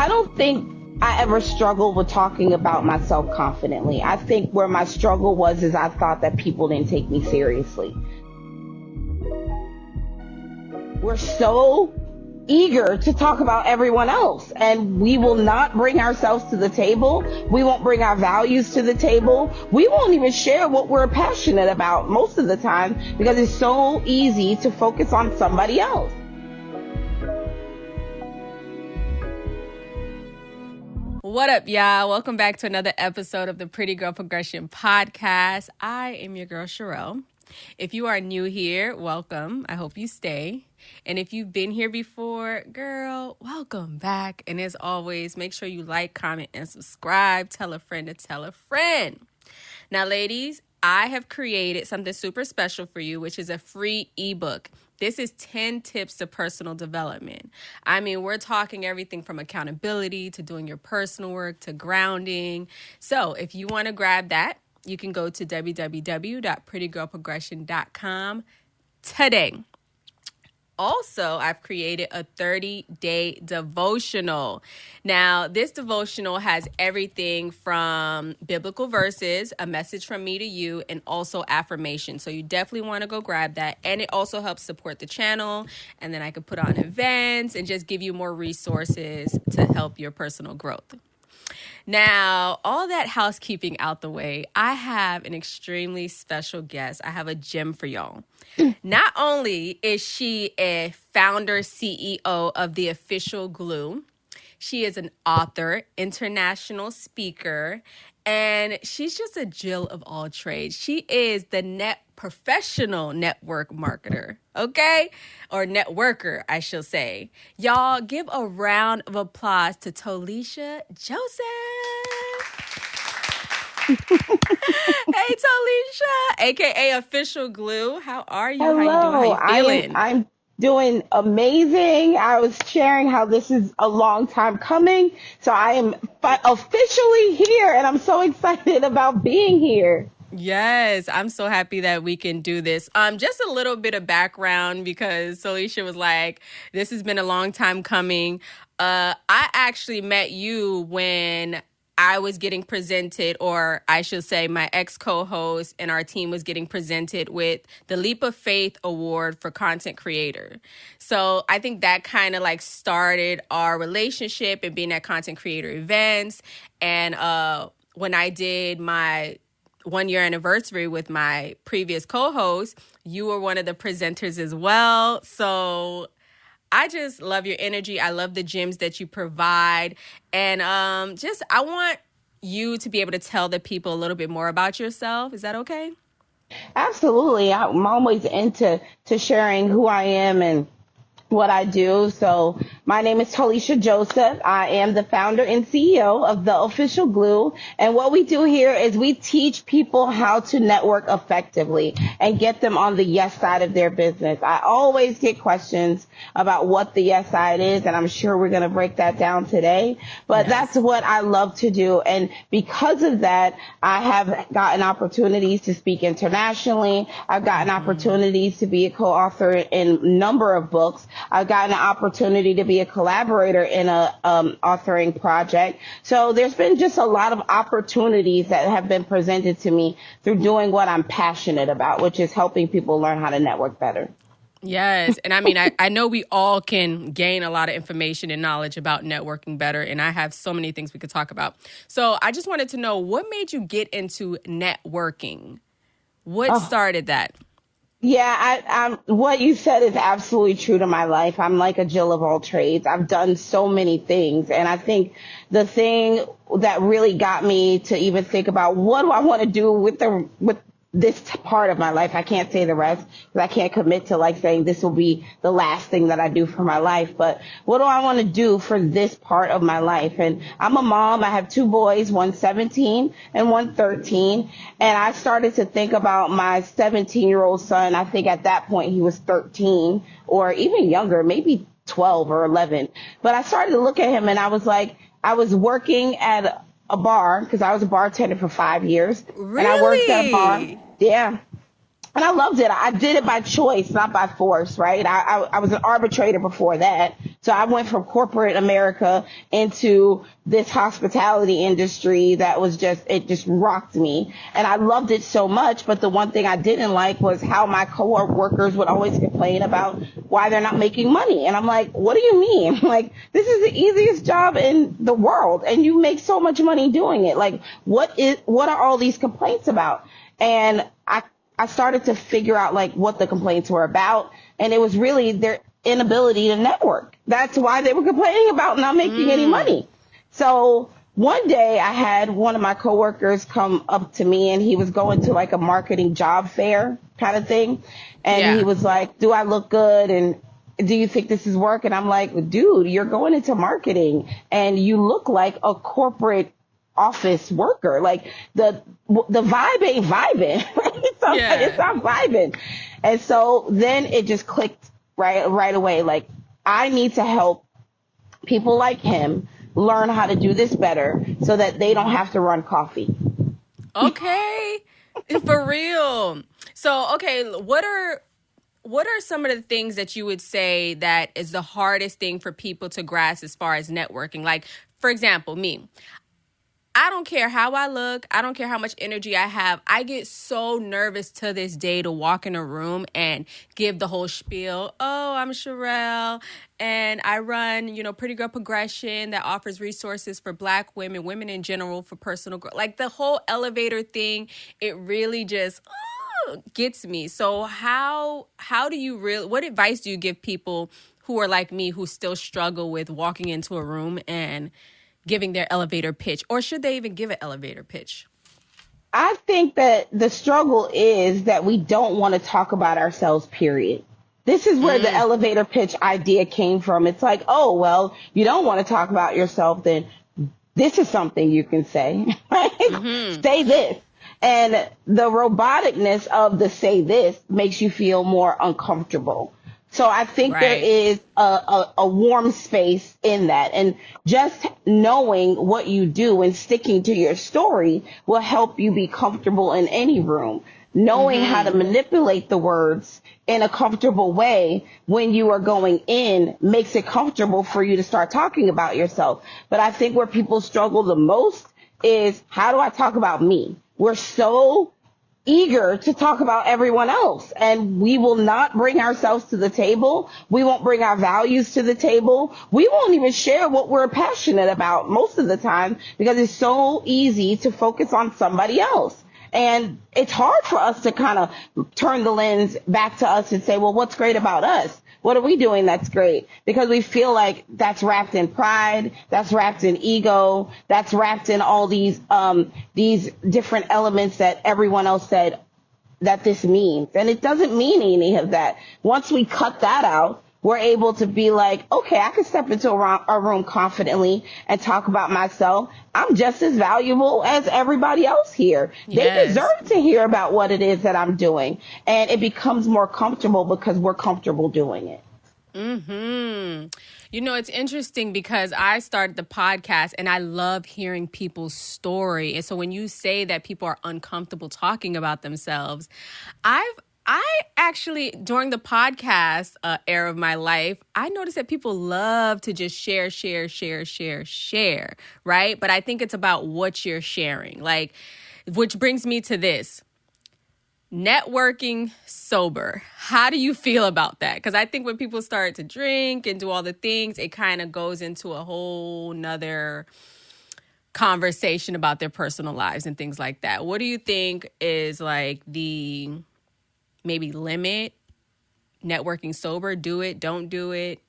I don't think I ever struggled with talking about myself confidently. I think where my struggle was is I thought that people didn't take me seriously. We're so eager to talk about everyone else, and we will not bring ourselves to the table. We won't bring our values to the table. We won't even share what we're passionate about most of the time because it's so easy to focus on somebody else. What up, y'all? Welcome back to another episode of the Pretty Girl Progression Podcast. I am your girl, Sherelle. If you are new here, welcome. I hope you stay. And if you've been here before, girl, welcome back. And as always, make sure you like, comment, and subscribe. Tell a friend to tell a friend. Now, ladies, I have created something super special for you, which is a free ebook. This is 10 tips to personal development. I mean, we're talking everything from accountability to doing your personal work to grounding. So if you want to grab that, you can go to www.prettygirlprogression.com today. Also, I've created a 30-day devotional. Now, this devotional has everything from biblical verses, a message from me to you, and also affirmation. So you definitely want to go grab that. And it also helps support the channel. And then I could put on events and just give you more resources to help your personal growth. Now, all that housekeeping out the way, I have an extremely special guest. I have a gem for y'all. Not only is she a founder, CEO of The Official Glue, she is an author, international speaker, and she's just a Jill of all trades. She is the professional network marketer, okay? Or networker, I shall say. Y'all give a round of applause to Tollisha Joseph. Hey, Tollisha, aka Official Glue. How are you? Hello. How you doing? How you feeling? I'm doing amazing. I was sharing how this is a long time coming. So I am officially here, and I'm so excited about being here. Yes, I'm so happy that we can do this. Just a little bit of background because Tollisha was like, this has been a long time coming. I actually met you when I was getting presented, or I should say my ex-co-host and our team was getting presented with the Leap of Faith Award for Content Creator. So I think that kind of like started our relationship and being at content creator events. And when I did my 1-year anniversary with my previous co-host, you were one of the presenters as well. So I just love your energy. I love the gems that you provide. And I want you to be able to tell the people a little bit more about yourself. Is that okay? Absolutely. I'm always into sharing who I am and what I do. So my name is Tollisha Joseph. I am the founder and CEO of The Official Glue. And what we do here is we teach people how to network effectively and get them on the yes side of their business. I always get questions about what the yes side is, and I'm sure we're going to break that down today. But That's what I love to do. And because of that, I have gotten opportunities to speak internationally. I've gotten opportunities to be a co-author in a number of books. I've gotten an opportunity to be a collaborator in a authoring project. So there's been just a lot of opportunities that have been presented to me through doing what I'm passionate about, which is helping people learn how to network better. Yes. And I mean, I know we all can gain a lot of information and knowledge about networking better. And I have so many things we could talk about. So I just wanted to know, what made you get into networking? What started that? Yeah, what you said is absolutely true to my life. I'm like a Jill of all trades. I've done so many things. And I think the thing that really got me to even think about what do I want to do with this part of my life. I can't say the rest because I can't commit to like saying this will be the last thing that I do for my life. But what do I want to do for this part of my life? And I'm a mom. I have 2 boys, one 17 and one 13. And I started to think about my 17-year-old son. I think at that point he was 13 or even younger, maybe 12 or 11. But I started to look at him and I was like, I was working at a bar because I was a bartender for 5 years. Really? And I worked at a bar. Yeah. And I loved it. I did it by choice, not by force, right? I was an arbitrator before that. So I went from corporate America into this hospitality industry that was it just rocked me. And I loved it so much. But the one thing I didn't like was how my coworkers would always complain about why they're not making money. And I'm like, what do you mean? Like, this is the easiest job in the world and you make so much money doing it. Like, what are all these complaints about? And I started to figure out like what the complaints were about. And it was really their inability to network. That's why they were complaining about not making any money. So one day I had one of my coworkers come up to me and he was going to like a marketing job fair kind of thing. And he was like, do I look good? And do you think this is work? And I'm like, dude, you're going into marketing and you look like a corporate office worker. Like the vibe ain't vibing. It's not vibing. And so then it just clicked right away. Like, I need to help people like him learn how to do this better so that they don't have to run coffee. Okay. For real. So, okay, what are some of the things that you would say that is the hardest thing for people to grasp as far as networking? Like, for example, me. I don't care how I look. I don't care how much energy I have. I get so nervous to this day to walk in a room and give the whole spiel. Oh, I'm Sherelle, and I run, Pretty Girl Progression that offers resources for Black women, women in general, for personal growth. Like the whole elevator thing, it really just gets me. So how do you what advice do you give people who are like me, who still struggle with walking into a room and giving their elevator pitch? Or should they even give an elevator pitch? I think that the struggle is that we don't want to talk about ourselves, period. This is where the elevator pitch idea came from. It's like, oh, well, you don't want to talk about yourself, then this is something you can say, right? Say this. And the roboticness of the say this makes you feel more uncomfortable. So I think there is a warm space in that. And just knowing what you do and sticking to your story will help you be comfortable in any room. Knowing how to manipulate the words in a comfortable way when you are going in makes it comfortable for you to start talking about yourself. But I think where people struggle the most is, how do I talk about me? We're so eager to talk about everyone else, and we will not bring ourselves to the table. We won't bring our values to the table. We won't even share what we're passionate about most of the time because it's so easy to focus on somebody else. And it's hard for us to kind of turn the lens back to us and say, well, what's great about us? What are we doing that's great? Because we feel like that's wrapped in pride, that's wrapped in ego, that's wrapped in all these different elements that everyone else said that this means. And it doesn't mean any of that. Once we cut that out, we're able to be like, okay, I can step into a room confidently and talk about myself. I'm just as valuable as everybody else here. They deserve to hear about what it is that I'm doing. And it becomes more comfortable because we're comfortable doing it. It's interesting because I started the podcast and I love hearing people's story. And so when you say that people are uncomfortable talking about themselves, I actually, during the podcast era of my life, I noticed that people love to just share, right? But I think it's about what you're sharing, like, which brings me to this. Networking sober. How do you feel about that? Because I think when people start to drink and do all the things, it kind of goes into a whole nother conversation about their personal lives and things like that. What do you think is like the maybe limit networking sober? Do it, don't do it?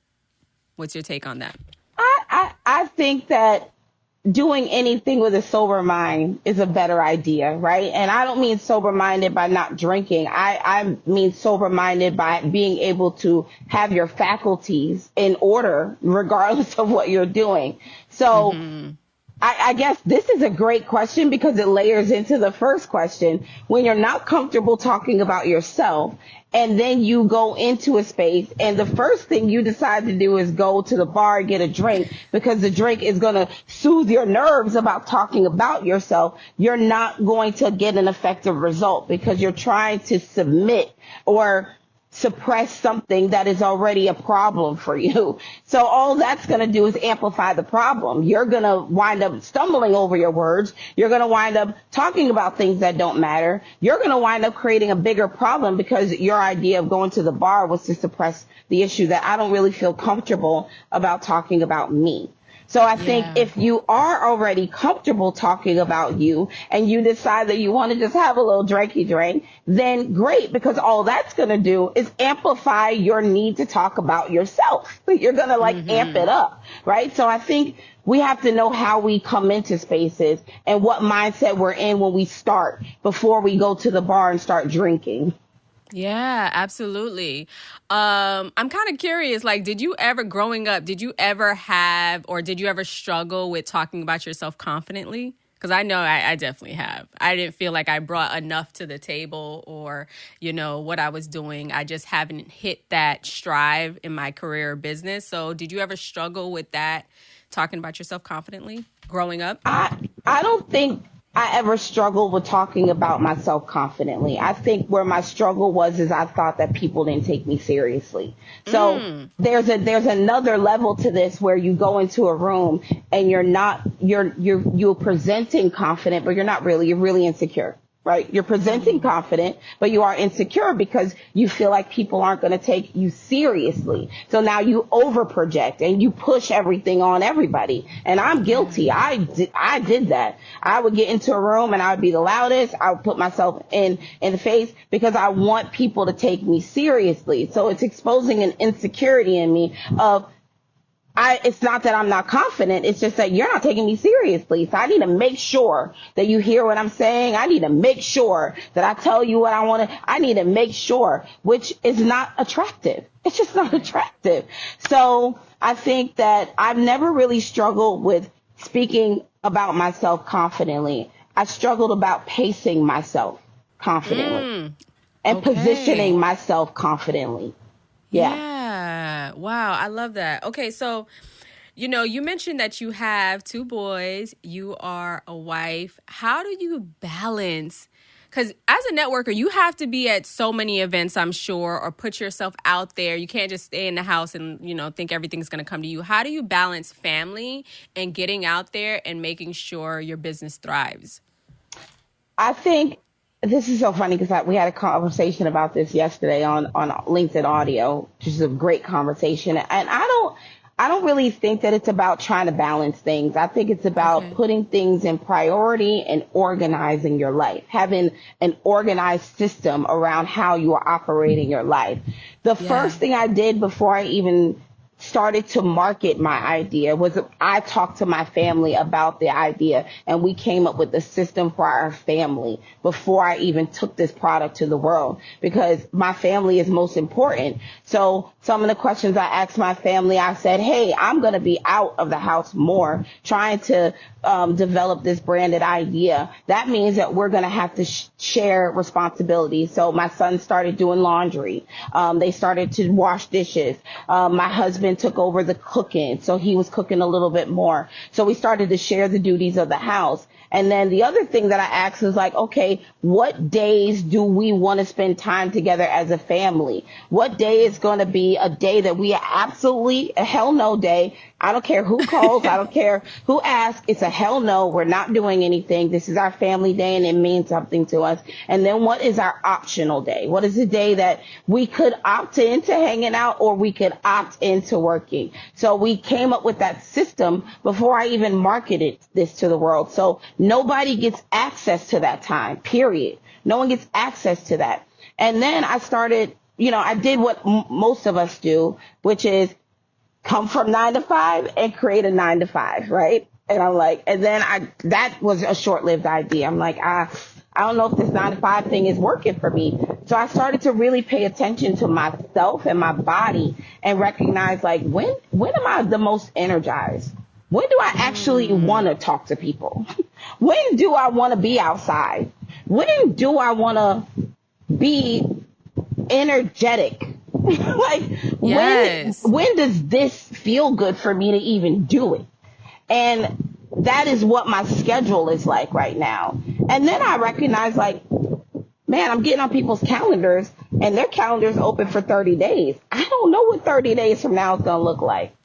What's your take on that? I think that doing anything with a sober mind is a better idea, right? And I don't mean sober-minded by not drinking. I mean sober-minded by being able to have your faculties in order, regardless of what you're doing. So I guess this is a great question because it layers into the first question. When you're not comfortable talking about yourself and then you go into a space and the first thing you decide to do is go to the bar and get a drink because the drink is going to soothe your nerves about talking about yourself, you're not going to get an effective result because you're trying to submit or suppress something that is already a problem for you. So all that's going to do is amplify the problem. You're going to wind up stumbling over your words. You're going to wind up talking about things that don't matter. You're going to wind up creating a bigger problem because your idea of going to the bar was to suppress the issue that I don't really feel comfortable about talking about me. So I think if you are already comfortable talking about you and you decide that you want to just have a little drinky drink, then great, because all that's going to do is amplify your need to talk about yourself. You're going to amp it up, right? So I think we have to know how we come into spaces and what mindset we're in when we start before we go to the bar and start drinking. Yeah, absolutely. I'm kind of curious, like, growing up, did you ever have, or did you ever struggle with talking about yourself confidently? Because I know I definitely have. I didn't feel like I brought enough to the table or, what I was doing. I just haven't hit that strive in my career or business. So did you ever struggle with that, talking about yourself confidently growing up? I don't think I ever struggled with talking about myself confidently. I think where my struggle was is I thought that people didn't take me seriously. So there's another level to this where you go into a room and you're presenting confident, but you're really insecure. Right? You're presenting confident, but you are insecure because you feel like people aren't going to take you seriously. So now you over project and you push everything on everybody. And I'm guilty. I did that. I would get into a room and I would be the loudest. I would put myself in the face because I want people to take me seriously. So it's exposing an insecurity in me of, it's not that I'm not confident. It's just that you're not taking me seriously. So I need to make sure that you hear what I'm saying. I need to make sure that I tell you what I want to. I need to make sure, which is not attractive. It's just not attractive. So I think that I've never really struggled with speaking about myself confidently. I struggled about pacing myself confidently and positioning myself confidently. Yeah. Wow. I love that. Okay. So, you mentioned that you have 2 boys, you are a wife. How do you balance? Because as a networker, you have to be at so many events, I'm sure, or put yourself out there. You can't just stay in the house and, think everything's going to come to you. How do you balance family and getting out there and making sure your business thrives? I think this is so funny because we had a conversation about this yesterday on LinkedIn Audio, which is a great conversation. And I don't really think that it's about trying to balance things. I think it's about putting things in priority and organizing your life, having an organized system around how you are operating your life. The first thing I did before I even started to market my idea was I talked to my family about the idea and we came up with a system for our family before I even took this product to the world because my family is most important. So some of the questions I asked my family, I said, hey, I'm going to be out of the house more trying to develop this branded idea. That means that we're going to have to share responsibility. So my son started doing laundry. They started to wash dishes. My husband took over the cooking. So he was cooking a little bit more. So we started to share the duties of the house. And then the other thing that I asked is like, okay, what days do we want to spend time together as a family? What day is going to be a day that we are absolutely a hell no day? I don't care who calls. I don't care who asks. It's a hell no. We're not doing anything. This is our family day and it means something to us. And then what is our optional day? What is the day that we could opt into hanging out or we could opt into working? So we came up with that system before I even marketed this to the world. So nobody gets access to that time, period. No one gets access to that. And then I started, I did what most of us do, which is come from 9 to 5 and create a 9 to 5, right? And I'm like, and then that was a short-lived idea. I'm like, I don't know if this 9 to 5 thing is working for me. So I started to really pay attention to myself and my body and recognize like, when am I the most energized? When do I actually want to talk to people? When do I want to be outside? When do I want to be energetic? Like, when does this feel good for me to even do it? And that is what my schedule is like right now. And then I recognize like, man, I'm getting on people's calendars and their calendar's open for 30 days. I don't know what 30 days from now is going to look like.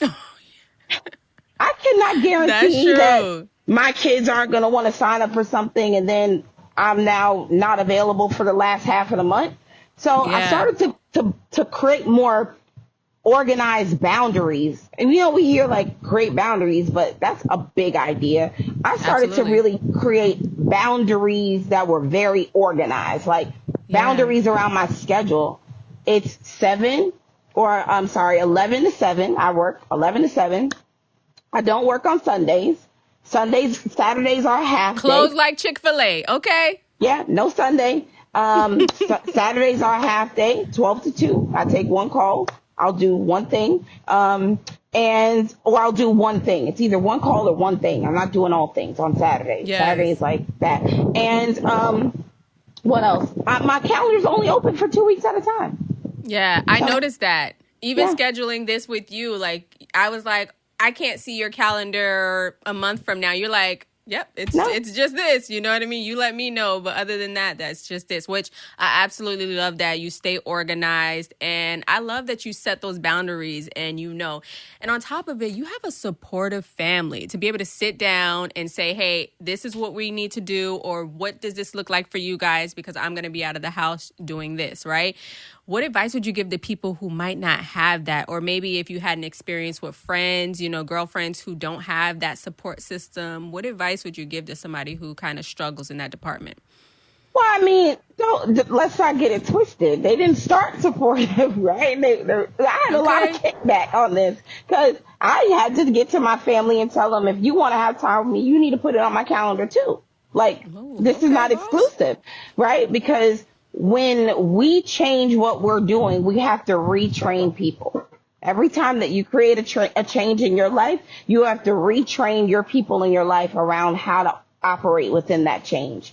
I cannot That's guarantee that true. my kids aren't going to want to sign up for something and then I'm now not available for the last half of the month. So I Yeah, started to create more organized boundaries. And we hear like create boundaries, but that's a big idea. I started to absolutely. really create boundaries that were very organized, like Yeah. boundaries around my schedule. It's 11 to 7. I work 11 to 7. I don't work on Sundays. Saturdays are a half Close day. like Chick-fil-A, okay? Yeah, no Sunday. Saturdays are a half day, 12 to 2. I take one call. I'll do one thing. Or I'll do one thing. It's either one call or one thing. I'm not doing all things on Saturdays. Yes. Saturdays like that. And what else? My calendar's only open for 2 weeks at a time. Yeah, I So, noticed that. Even yeah. scheduling this with you, like I was like, I can't see your calendar a month from now. You're like, yep, No. it's just this. You know what I mean? You let me know, but other than that, that's just this. Which I absolutely love that you stay organized, and I love that you set those boundaries. And and on top of it, you have a supportive family to be able to sit down and say, hey, this is what we need to do, or what does this look like for you guys? Because I'm going to be out of the house doing this, right? What advice would you give to people who might not have that? Or maybe if you had an experience with friends, girlfriends who don't have that support system, what advice would you give to somebody who kind of struggles in that department? Well, I mean, let's not get it twisted. They didn't start supportive, right? I had a lot of Okay. kickback on this because I had to get to my family and tell them, if you want to have time with me, you need to put it on my calendar too. Like, Ooh, this is okay, not boss. exclusive, right? Because when we change what we're doing, we have to retrain people. Every time that you create a change in your life, you have to retrain your people in your life around how to operate within that change.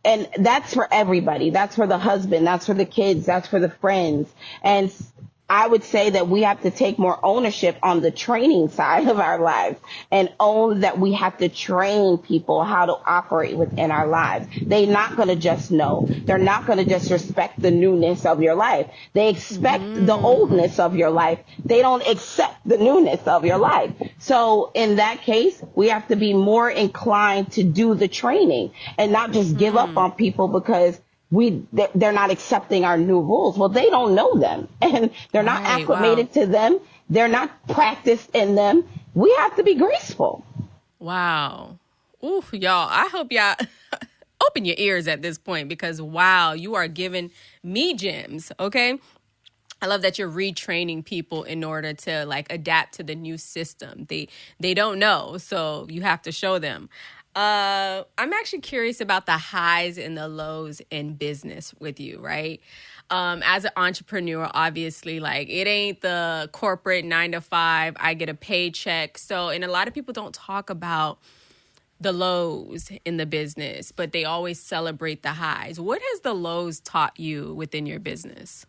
And that's for everybody. That's for the husband. That's for the kids. That's for the friends. And I would say that we have to take more ownership on the training side of our lives and own that we have to train people how to operate within our lives. They're not going to just know. They're not going to just respect the newness of your life. They expect the oldness of your life. They don't accept the newness of your life. So in that case, we have to be more inclined to do the training and not just give up on people because they're not accepting our new rules. Well, they don't know them and they're not Right. Wow. acclimated to them. They're not practiced in them. We have to be graceful. Wow. Ooh, y'all, I hope y'all open your ears at this point because, wow, you are giving me gems, okay? I love that you're retraining people in order to adapt to the new system. They don't know, so you have to show them. I'm actually curious about the highs and the lows in business with you, right? As an entrepreneur, obviously, it ain't the corporate 9 to 5. I get a paycheck. So, and a lot of people don't talk about the lows in the business, but they always celebrate the highs. What has the lows taught you within your business?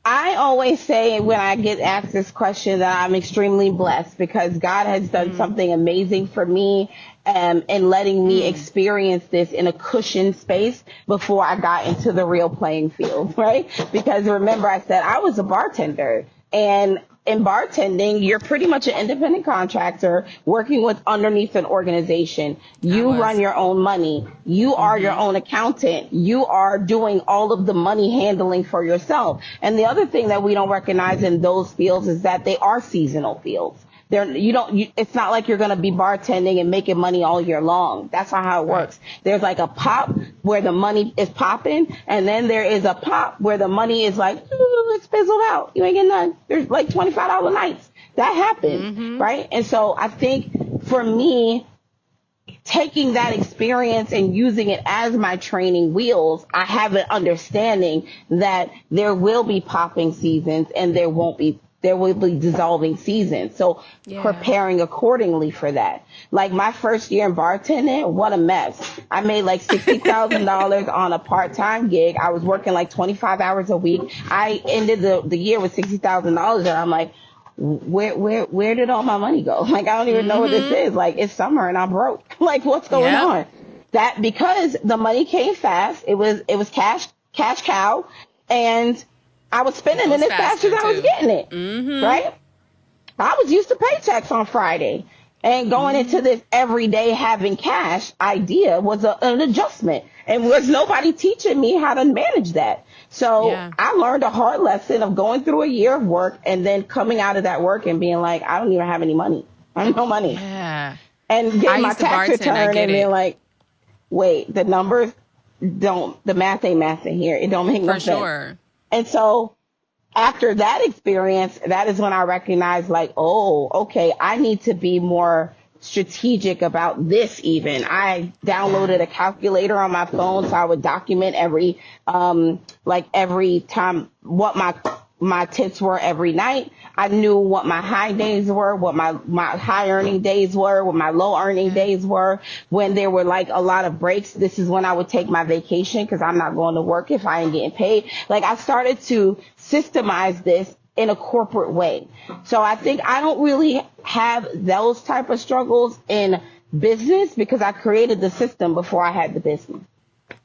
I always say when I get asked this question that I'm extremely blessed because God has done something amazing for me and letting me experience this in a cushioned space before I got into the real playing field, right? Because remember I said I was a bartender, and in bartending, you're pretty much an independent contractor working with underneath an organization. I You run was. your own money. You are your own accountant. You are doing all of the money handling for yourself. And the other thing that we don't recognize in those fields is that they are seasonal fields. It's not like you're going to be bartending and making money all year long. That's not how it Right. works. There's like a pop where the money is popping, and then there is a pop where the money is like, it's fizzled out. You ain't getting none. There's like $25 nights. That happens, right? And so I think for me, taking that experience and using it as my training wheels, I have an understanding that there will be popping seasons and there will be dissolving seasons. So Yeah. preparing accordingly for that. Like my first year in bartending, what a mess. I made like $60,000 on a part-time gig. I was working like 25 hours a week. I ended the year with $60,000 and I'm like, where did all my money go? Like, I don't even know what this is. Like, it's summer and I'm broke. Like, what's going Yep. on? That because the money came fast. It was cash cow. and I was It spending it goes as fast as faster I was too. getting it, Mm-hmm. right? I was used to paychecks on Friday, and going into this everyday having cash idea was an adjustment, and was nobody teaching me how to manage that. So Yeah. I learned a hard lesson of going through a year of work and then coming out of that work and being like, I don't even have any money. I have no money. Yeah. And I getting my used to tax bartend. I return get and being it. like, wait, the numbers the math ain't math in here. It don't make no For sense. sure. And so after that experience, that is when I recognized, like, oh, okay, I need to be more strategic about this. Even I Yeah. downloaded a calculator on my phone, so I would document every time what my tips were every night. I knew what my high days were, what my high earning days were, what my low earning Yeah. days were. When there were like a lot of breaks, this is when I would take my vacation, because I'm not going to work if I ain't getting paid. Like, I started to systemize this in a corporate way. So I think I don't really have those type of struggles in business, because I created the system before I had the business.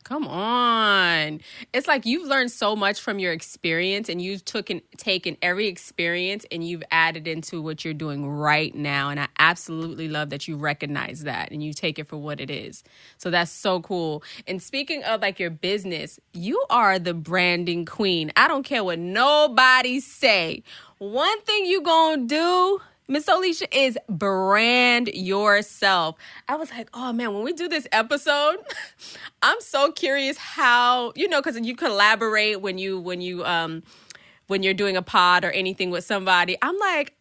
Come on. It's like you've learned so much from your experience, and you've taken every experience and you've added into what you're doing right now. And I absolutely love that you recognize that and you take it for what it is. So that's so cool. And speaking of like your business, you are the branding queen. I don't care what nobody say. One thing you gonna do, Miss Tollisha, is brand yourself. I was like, oh man, when we do this episode, I'm so curious how, because you collaborate when you're doing a pod or anything with somebody. I'm like,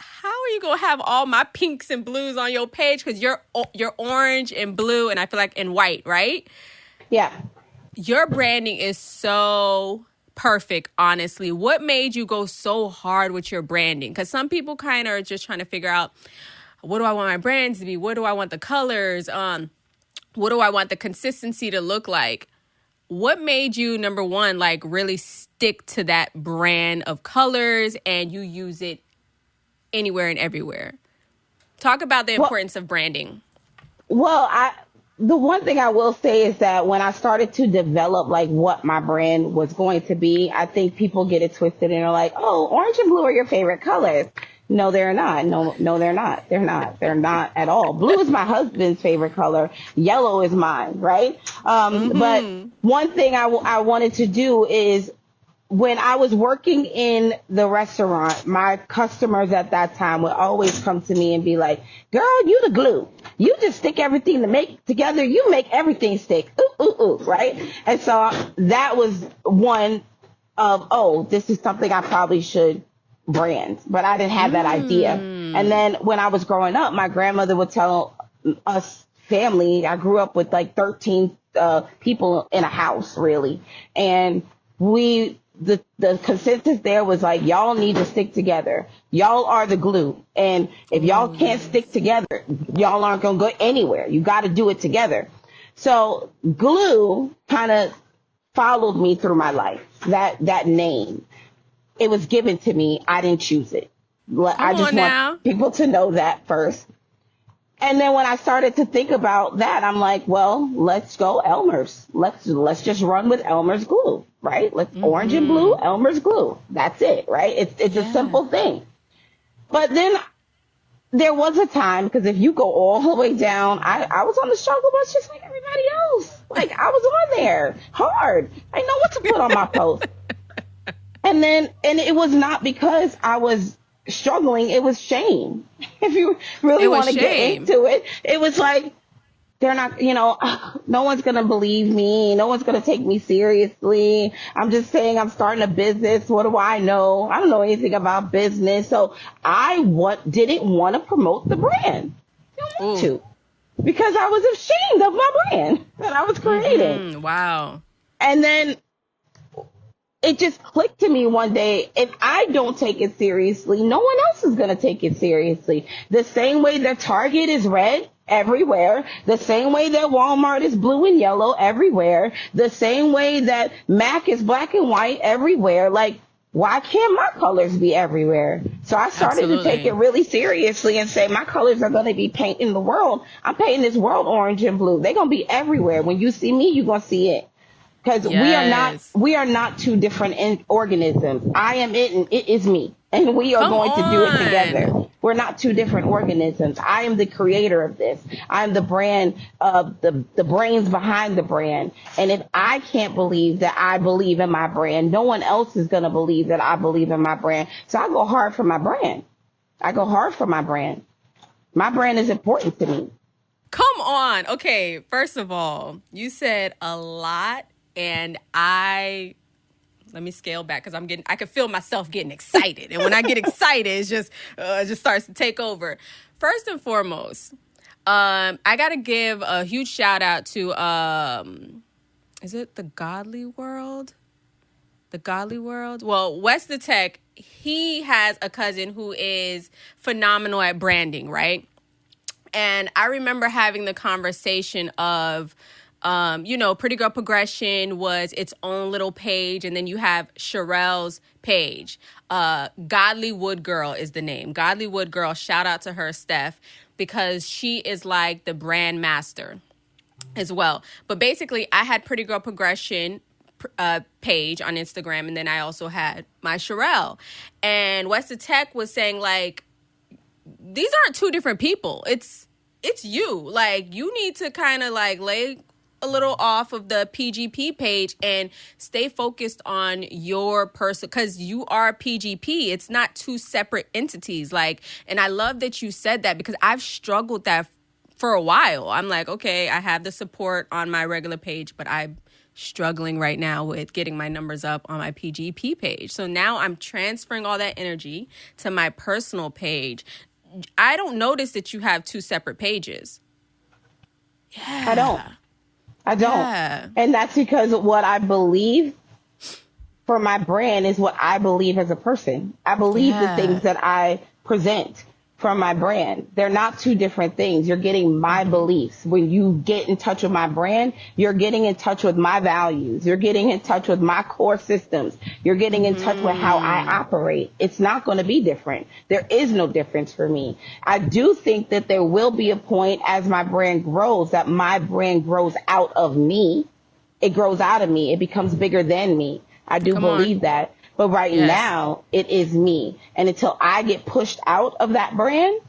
how are you gonna have all my pinks and blues on your page? Because you're orange and blue, and I feel like in white, right? Yeah. Your branding is so perfect, honestly. What made you go so hard with your branding? Because some people kind of are just trying to figure out, what do I want my brands to be? What do I want the colors? What do I want the consistency to look like? What made you, number one, like really stick to that brand of colors and you use it anywhere and everywhere? Talk about the Well, importance of branding. Well, the one thing I will say is that when I started to develop like what my brand was going to be, I think people get it twisted and are like, "Oh, orange and blue are your favorite colors." No, they're not. No, they're not. They're not. They're not at all. Blue is my husband's favorite color. Yellow is mine, right? But Mm-hmm. one thing I wanted to do is, when I was working in the restaurant, my customers at that time would always come to me and be like, "Girl, you the glue. You just stick everything to make together. You make everything stick." Ooh, ooh, ooh, right? And so that was one of, oh, this is something I probably should brand, but I didn't have that idea. And then when I was growing up, my grandmother would tell us family, I grew up with like 13 people in a house, really. And the consensus there was like, y'all need to stick together. Y'all are the glue. And if y'all Oh, can't stick yes. together, y'all aren't going to go anywhere. You got to do it together. So glue kind of followed me through my life. That name, it was given to me. I didn't choose it. Come I just on want now. people to know that first. And then when I started to think about that, I'm like, well, let's go Elmer's. Let's just run with Elmer's glue, right? Let's orange and blue, Mm-hmm. Elmer's glue. That's it, right? It's a Yeah. simple thing. But then there was a time, because if you go all the way down, I was on the struggle bus just like everybody else. Like, I was on there hard. I know what to put on my post. And it was not because I was struggling, it was shame. If you really It want was to get shame. into it, it was like, they're not, no one's going to believe me. No one's going to take me seriously. I'm just saying I'm starting a business. What do I know? I don't know anything about business. So didn't want to promote the brand. Didn't want Ooh. to, because I was ashamed of my brand that I was creating. Mm-hmm. Wow. And then it just clicked to me one day: if I don't take it seriously, no one else is going to take it seriously. The same way that Target is red everywhere, the same way that Walmart is blue and yellow everywhere, the same way that Mac is black and white everywhere. Like, why can't my colors be everywhere? So I started to take it Absolutely. really seriously and say, my colors are going to be painting the world. I'm painting this world orange and blue. They're going to be everywhere. When you see me, you're going to see it. because Yes. we are not two different organisms. I am it and it is me, and we are Come going to do it together. on. We're not two different organisms. I am the creator of this. I'm the brand, the brains behind the brand. And if I can't believe that I believe in my brand, no one else is going to believe that I believe in my brand. So I go hard for my brand. I go hard for my brand. My brand is important to me. Come on. Okay, first of all, you said a lot, and let me scale back because I can feel myself getting excited. And when I get excited, it just starts to take over. First and foremost, I got to give a huge shout out to, is it The Godly World? The Godly World? Well, West the Tech, he has a cousin who is phenomenal at branding, right? And I remember having the conversation of, Pretty Girl Progression was its own little page. And then you have Sherelle's page. Godly Wood Girl is the name. Godly Wood Girl, shout out to her, Steph, because she is like the brand master as well. But basically, I had Pretty Girl Progression page on Instagram. And then I also had my Sherelle. And West of Tech was saying, like, these aren't two different people. It's you. Like, you need to kind of like lay a little off of the PGP page and stay focused on your person, because you are PGP. It's not two separate entities. Like, and I love that you said that, because I've struggled that for a while. I'm like, okay, I have the support on my regular page, but I'm struggling right now with getting my numbers up on my PGP page. So now I'm transferring all that energy to my personal page. I don't notice that you have two separate pages. Yeah. I don't. Yeah. And that's because what I believe for my brand is what I believe as a person. I believe the things that I present from my brand. They're not two different things. You're getting my beliefs. When you get in touch with my brand, you're getting in touch with my values. You're getting in touch with my core systems. You're getting in touch with how I operate. It's not going to be different. There is no difference for me. I do think that there will be a point as my brand grows that my brand grows out of me. It grows out of me. It becomes bigger than me. I do believe that. But right now, it is me. And until I get pushed out of that brand,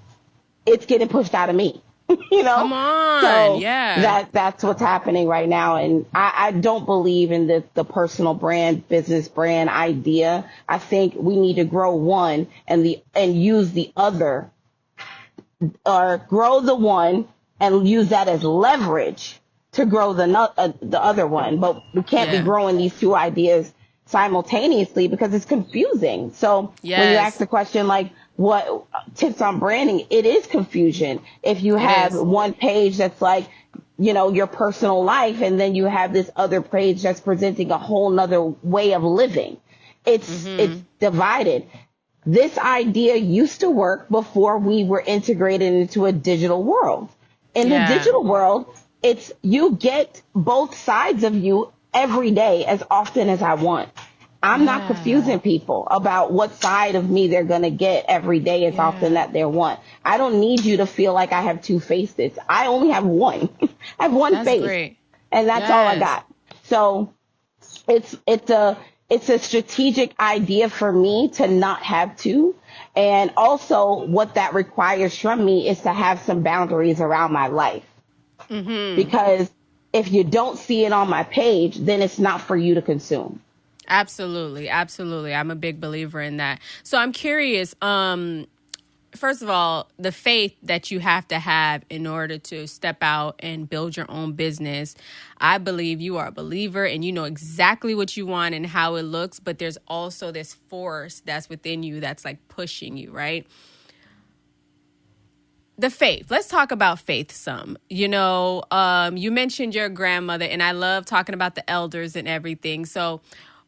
it's getting pushed out of me. You know? Come on. So yeah. that's what's happening right now. And I don't believe in the personal brand, business brand idea. I think we need to grow one and use the other, or grow the one and use that as leverage to grow the other one. But we can't be growing these two ideas simultaneously because it's confusing. So when you ask the question, like, what tips on branding, it is confusion. If you have one page that's like, your personal life, and then you have this other page that's presenting a whole nother way of living, it's divided. This idea used to work before we were integrated into a digital world. In the digital world, it's you get both sides of you every day as often as I want. I'm not confusing people about what side of me they're going to get every day as often that they want. I don't need you to feel like I have two faces. I only have one. I have one face. Great. And that's all I got. So it's a strategic idea for me to not have two. And also what that requires from me is to have some boundaries around my life. Because if you don't see it on my page, then it's not for you to consume. Absolutely. Absolutely. I'm a big believer in that. So I'm curious, first of all, the faith that you have to have in order to step out and build your own business. I believe you are a believer and you know exactly what you want and how it looks, but there's also this force that's within you that's like pushing you, right? The faith. Let's talk about faith some. You mentioned your grandmother, and I love talking about the elders and everything. So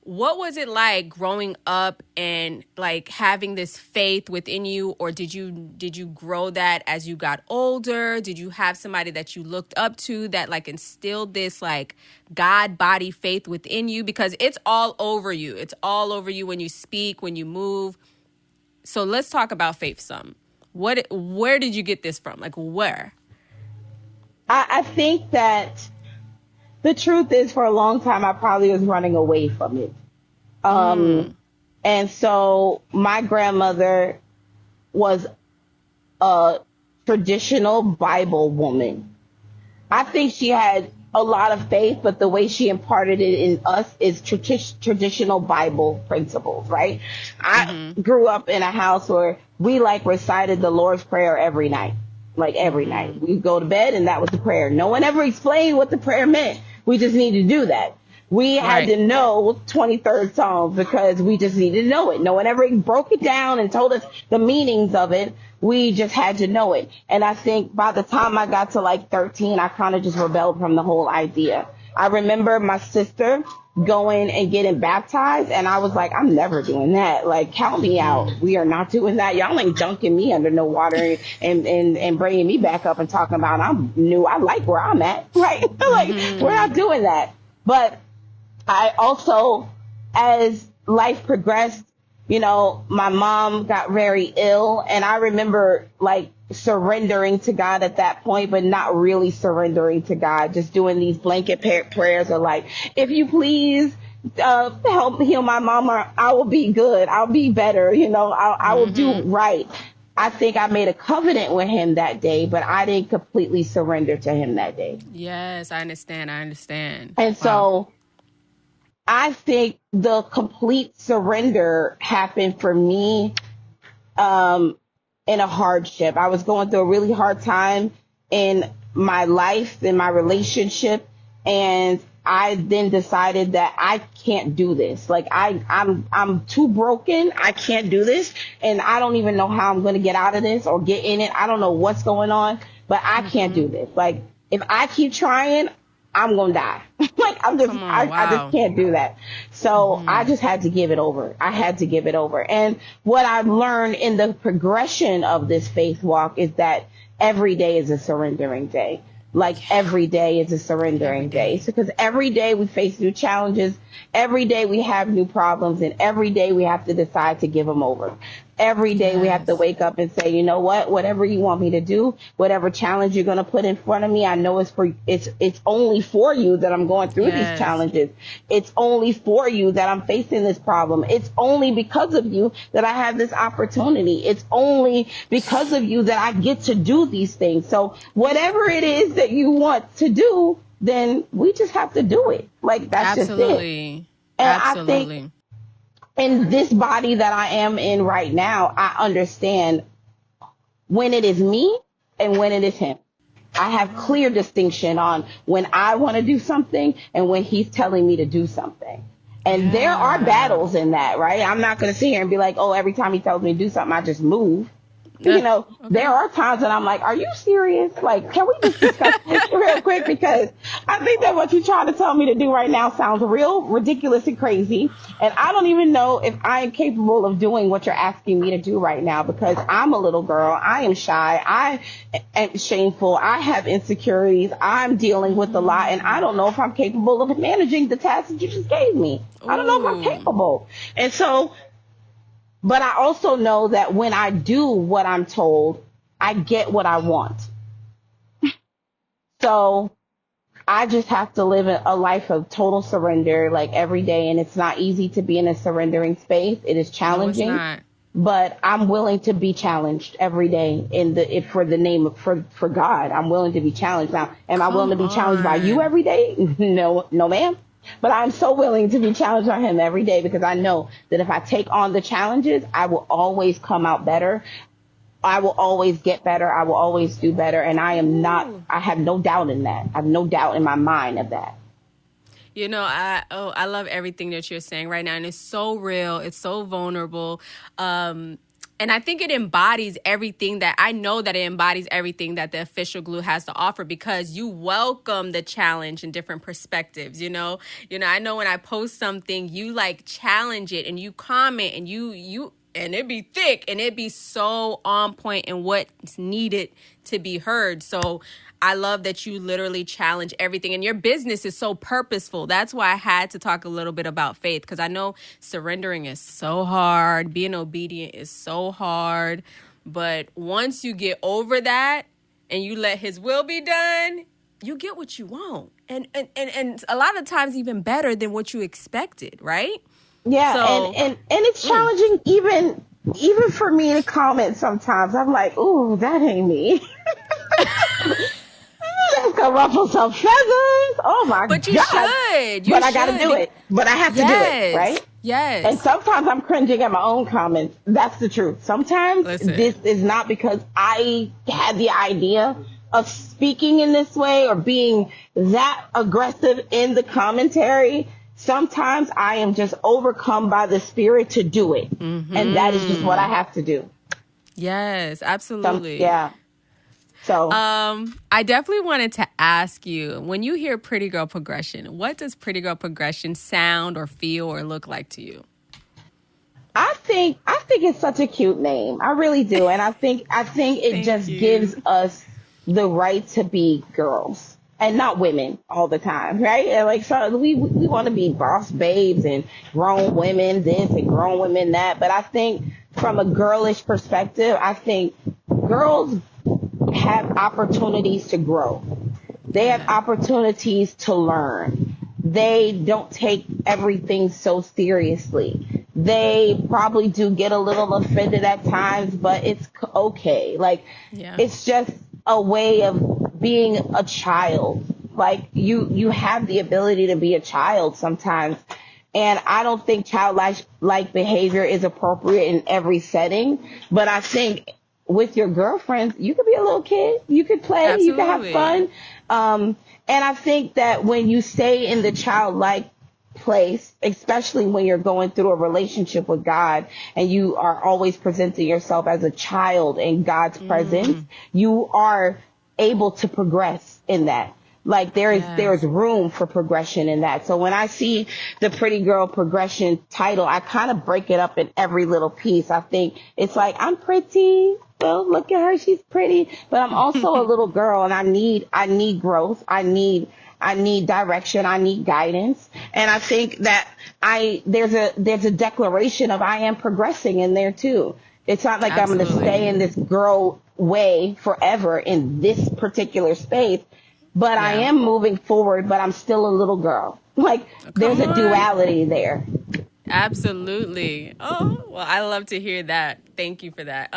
what was it like growing up and like having this faith within you? Or did you grow that as you got older? Did you have somebody that you looked up to that like instilled this like God body faith within you? Because it's all over you. It's all over you when you speak, when you move. So let's talk about faith some. Where did you get this from? Like where? I think that The truth is, for a long time, I probably was running away from it. Mm. And so my grandmother was a traditional Bible woman. I think she had a lot of faith, but the way she imparted it in us is traditional Bible principles, right? I Mm-hmm. grew up in a house where we like recited the Lord's Prayer every night. Like every night. Mm-hmm. We go to bed and that was the prayer. No one ever explained what the prayer meant. We just needed to do that. We had Right. to know 23rd Psalm because we just needed to know it. No one ever broke it down and told us the meanings of it. We just had to know it. And I think by the time I got to like 13, I kind of just rebelled from the whole idea. I remember my sister going and getting baptized, and I was like, I'm never doing that. Like, count me out. Mm-hmm. We are not doing that. Y'all ain't dunking me under no water and bringing me back up and talking about I'm new. I like where I'm at, right? Like, we're not Mm-hmm. doing that. But I also, as life progressed, my mom got very ill, and I remember like surrendering to God at that point, but not really surrendering to God, just doing these blanket prayers of like, if you please help heal my mama, I will be good. I'll be better. I will do Mm-hmm. right. I think I made a covenant with him that day, but I didn't completely surrender to him that day. Yes, I understand. I understand. And Wow. so I think the complete surrender happened for me um, in a hardship. I was going through a really hard time in my life, in my relationship, and I then decided that I can't do this. Like I'm too broken. I can't do this, and I don't even know how I'm going to get out of this or get in it. I don't know what's going on, but I can't Mm-hmm. do this. Like if I keep trying, I'm gonna die. Like Come on. I just Wow. can't do that. So I Mm-hmm. just had to give it over. I had to give it over. And what I've learned in the progression of this faith walk is that every day is a surrendering day. Like every day is a Every surrendering day. day. So, because every day we face new challenges, every day we have new problems, and every day we have to decide to give them over. Every day we have to Yes. wake up and say, you know what, whatever you want me to do, whatever challenge you're going to put in front of me, I know it's only for you that I'm going through these Yes. challenges. It's only for you that I'm facing this problem. It's only because of you that I have this opportunity. It's only because of you that I get to do these things. So whatever it is that you want to do, then we just have to do it. Like that's just it. Absolutely. And I think Absolutely. in this body that I am in right now, I understand when it is me and when it is him. I have clear distinction on when I want to do something and when he's telling me to do something. And there are Yeah. battles in that, right? I'm not going to sit here and be like, oh, every time he tells me to do something, I just move. There Okay. are times that I'm like, are you serious? Like, can we just discuss this real quick? Because I think that what you're trying to tell me to do right now sounds real ridiculous and crazy. And I don't even know if I am capable of doing what you're asking me to do right now because I'm a little girl. I am shy. I am shameful. I have insecurities. I'm dealing with a lot. And I don't know if I'm capable of managing the task that you just gave me. I don't know if I'm Ooh. capable. And so, but I also know that when I do what I'm told, I get what I want. So I just have to live a life of total surrender like every day. And it's not easy to be in a surrendering space. It is No, it's challenging, not. but I'm willing to be challenged every day for the name of, for God. I'm willing to be challenged. Now, am I willing Come to be challenged by you on. every day? No, no, ma'am. But I'm so willing to be challenged by him every day because I know that if I take on the challenges, I will always come out better. I will always get better. I will always do better. And Ooh. I have no doubt in that. I have no doubt in my mind of that. I love everything that you're saying right now, and it's so real. It's so vulnerable. And I think it embodies everything that I know that it embodies everything that the official glue has to offer because you welcome the challenge and different perspectives. I know when I post something, you like challenge it and you comment and you and it be thick and it be so on point and what's needed to be heard. So I love that you literally challenge everything and your business is so purposeful. That's why I had to talk a little bit about faith because I know surrendering is so hard. Being obedient is so hard. But once you get over that and you let his will be done, you get what you want. And a lot of times even better than what you expected, right? Yeah, So, and it's challenging even for me to comment sometimes. I'm like, ooh, that ain't me. That's gonna ruffle some feathers. Oh my but you God. should. You But I gotta should. do it. But I have to do it, Yes. right? And Yes. sometimes I'm cringing at my own comments. That's the truth. Sometimes this Listen. is not because I had the idea of speaking in this way or being that aggressive in the commentary. Sometimes I am just overcome by the spirit to do it. And that is just what I have to do. Yes, absolutely. Yeah. So I definitely wanted to ask you, when you hear Pretty Girl Progression, what does Pretty Girl Progression sound or feel or look like to you? I think it's such a cute name. I really do. And I think it Thank just gives you. us the right to be girls and not women all the time, right? And like, so we want to be boss babes and grown women this and grown women that. But I think from a girlish perspective, I think girls have opportunities to grow. They have Yeah. opportunities to learn. They don't take everything so seriously. They probably do get a little offended at times, but it's okay. Like, Yeah. it's just a way of being a child. Like, you have the ability to be a child sometimes. And I don't think childlike behavior is appropriate in every setting, but I think with your girlfriends, you could be a little kid. You could play. You could have Absolutely. fun. And I think that when you stay in the childlike place, especially when you're going through a relationship with God and you are always presenting yourself as a child in God's presence, you are able to progress in that. Like there's Yes. room for progression in that. So when I see the Pretty Girl Progression title, I kind of break it up in every little piece. I think it's like, I'm pretty. Well, look at her, she's pretty. But I'm also a little girl and I need growth. I need direction. I need guidance. And I think that there's a declaration of I am progressing in there too. It's not like I'm going to Absolutely. stay in this girl way forever in this particular space, but I Yeah. am moving forward, but I'm still a little girl. Like there's Come a on. duality there. Absolutely. Oh, well, I love to hear that. Thank you for that.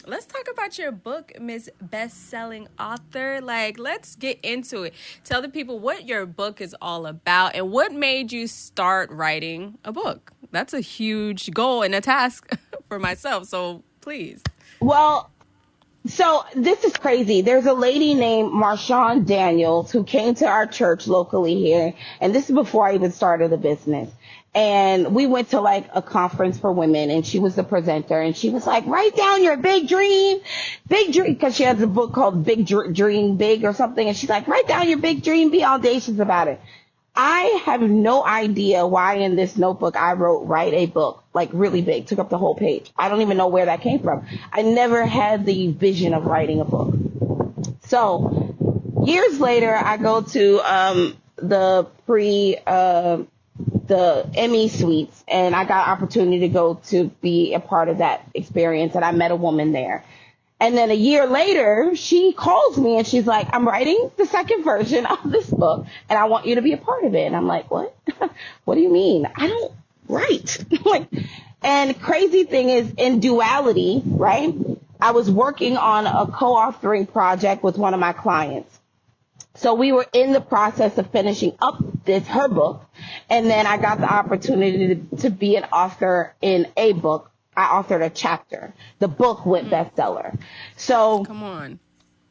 Let's talk about your book, Miss Best-Selling Author. Like, let's get into it. Tell the people what your book is all about and what made you start writing a book. That's a huge goal and a task for myself. So please. Well, so this is crazy. There's a lady named Marshawn Daniels who came to our church locally here, and this is before I even started the business. And we went to like a conference for women, and she was the presenter, and she was like, "Write down your big dream," because she has a book called Dream Big or something, and she's like, "Write down your big dream, be audacious about it." I have no idea why in this notebook I wrote write a book, like really big, took up the whole page. I don't even know where that came from. I never had the vision of writing a book. So years later, I go to the Emmy suites, and I got an opportunity to go to be a part of that experience, and I met a woman there. And then a year later, she calls me and she's like, "I'm writing the second version of this book and I want you to be a part of it." And I'm like, "What? What do you mean? I don't write." Like, and crazy thing is in duality, right? I was working on a co-authoring project with one of my clients. So we were in the process of finishing up her book. And then I got the opportunity to be an author in a book. I authored a chapter. The book went bestseller. So Come on.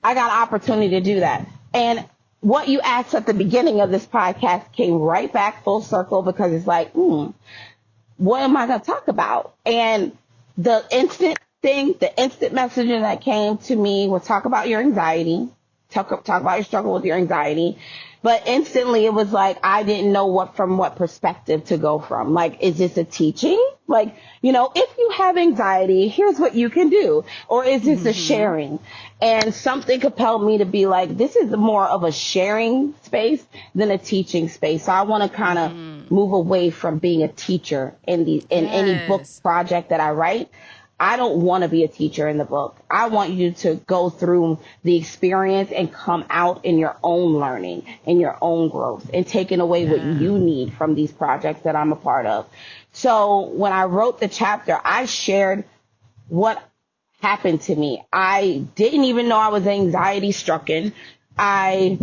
I got an opportunity to do that. And what you asked at the beginning of this podcast came right back full circle, because it's like, what am I going to talk about? And the instant messaging that came to me was talk about your anxiety, talk about your struggle with your anxiety. But instantly it was like, I didn't know from what perspective to go from. Like, is this a teaching? Like, if you have anxiety, here's what you can do. Or is this a sharing? And something compelled me to be like, this is more of a sharing space than a teaching space. So I want to kind of move away from being a teacher in any book Yes. project that I write. I don't want to be a teacher in the book. I want you to go through the experience and come out in your own learning and your own growth and taking away what Yeah. you need from these projects that I'm a part of. So when I wrote the chapter, I shared what happened to me. I didn't even know I was anxiety stricken. I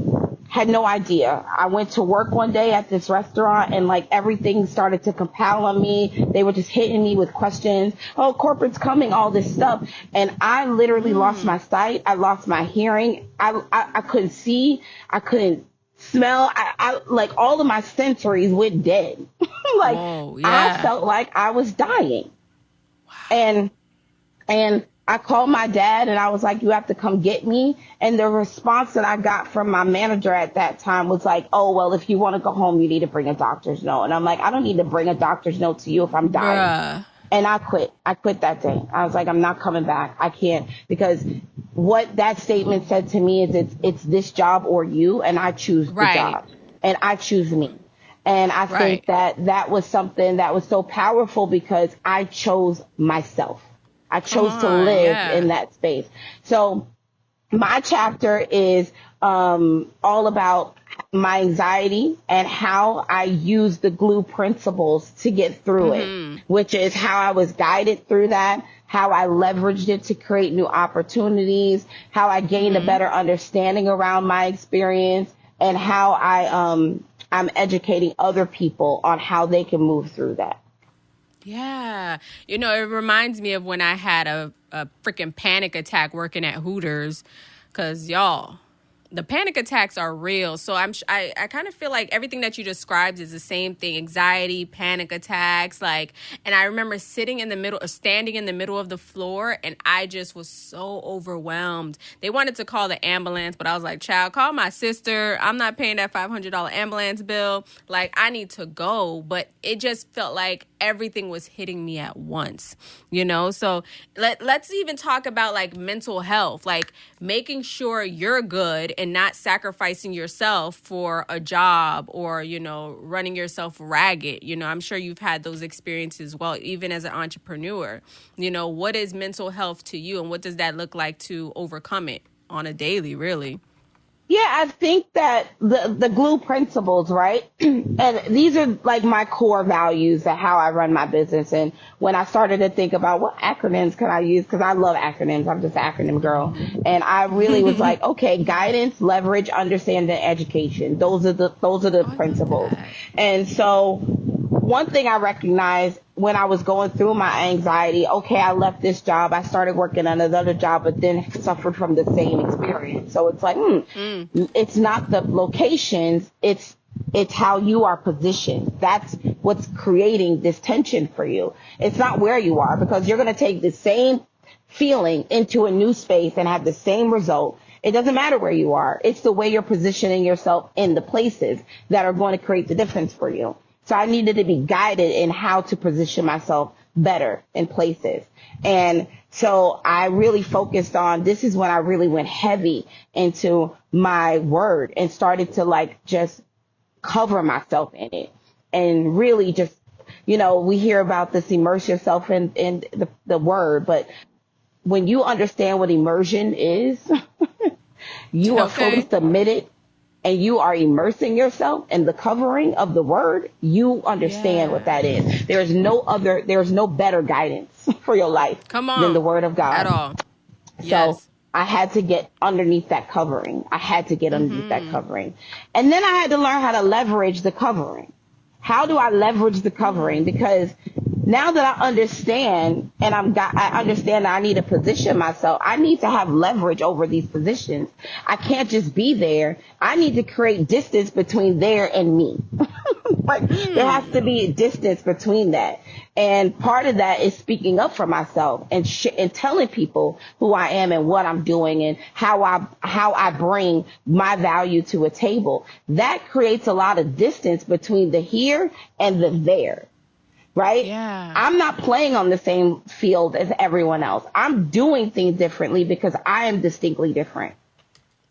had no idea. I went to work one day at this restaurant and like everything started to compile on me. They were just hitting me with questions. Oh, corporate's coming, all this stuff. And I literally lost my sight. I lost my hearing. I couldn't see. I couldn't smell. I like all of my sensories went dead. Like Whoa, I yeah. felt like I was dying. And I called my dad and I was like, you have to come get me. And the response that I got from my manager at that time was like, oh, well, if you want to go home, you need to bring a doctor's note. And I'm like, I don't need to bring a doctor's note to you if I'm dying. Bruh. And I quit. I quit that day. I was like, I'm not coming back. I can't, because what that statement said to me is it's this job or you, and I choose the Right. job and I choose me. And I think Right. that was something that was so powerful because I chose myself. I chose to on, live yeah. in that space. So my chapter is all about my anxiety and how I use the glue principles to get through it, which is how I was guided through that, how I leveraged it to create new opportunities, how I gained a better understanding around my experience, and how I'm educating other people on how they can move through that. Yeah. You know, it reminds me of when I had a freaking panic attack working at Hooters. Because, y'all, the panic attacks are real. So I kind of feel like everything that you described is the same thing. Anxiety, panic attacks, like, and I remember sitting in the middle or standing in the middle of the floor, and I just was so overwhelmed. They wanted to call the ambulance, but I was like, child, call my sister. I'm not paying that $500 ambulance bill. Like, I need to go. But it just felt like everything was hitting me at once, you know? So let's even talk about like mental health, like making sure you're good and not sacrificing yourself for a job or, you know, running yourself ragged. You know, I'm sure you've had those experiences. Well, even as an entrepreneur, you know, what is mental health to you and what does that look like to overcome it on a daily, really? Yeah, I think that the glue principles, right? And these are like my core values of how I run my business. And when I started to think about what acronyms can I use, because I love acronyms, I'm just an acronym girl. And I really was like, okay, guidance, leverage, understanding, education. Those are the principles. And so one thing I recognized when I was going through my anxiety, okay, I left this job. I started working on another job, but then suffered from the same experience. So it's like, it's not the locations. It's how you are positioned. That's what's creating this tension for you. It's not where you are, because you're going to take the same feeling into a new space and have the same result. It doesn't matter where you are. It's the way you're positioning yourself in the places that are going to create the difference for you. So I needed to be guided in how to position myself better in places. And so I really focused on, this is when I really went heavy into my word and started to like just cover myself in it and really just, you know, we hear about this, immerse yourself in the word, but when you understand what immersion is, you are fully submitted and you are immersing yourself in the covering of the word, you understand what that is. There's no better guidance for your life than the word of God. At all. So I had to get underneath that covering. And then I had to learn how to leverage the covering. How do I leverage the covering? Because now that I understand and I understand that I need to position myself, I need to have leverage over these positions. I can't just be there. I need to create distance between there and me. There has to be a distance between that. And part of that is speaking up for myself and telling people who I am and what I'm doing and how I bring my value to a table. That creates a lot of distance between the here and the there. Right? Yeah. I'm not playing on the same field as everyone else. I'm doing things differently because I am distinctly different.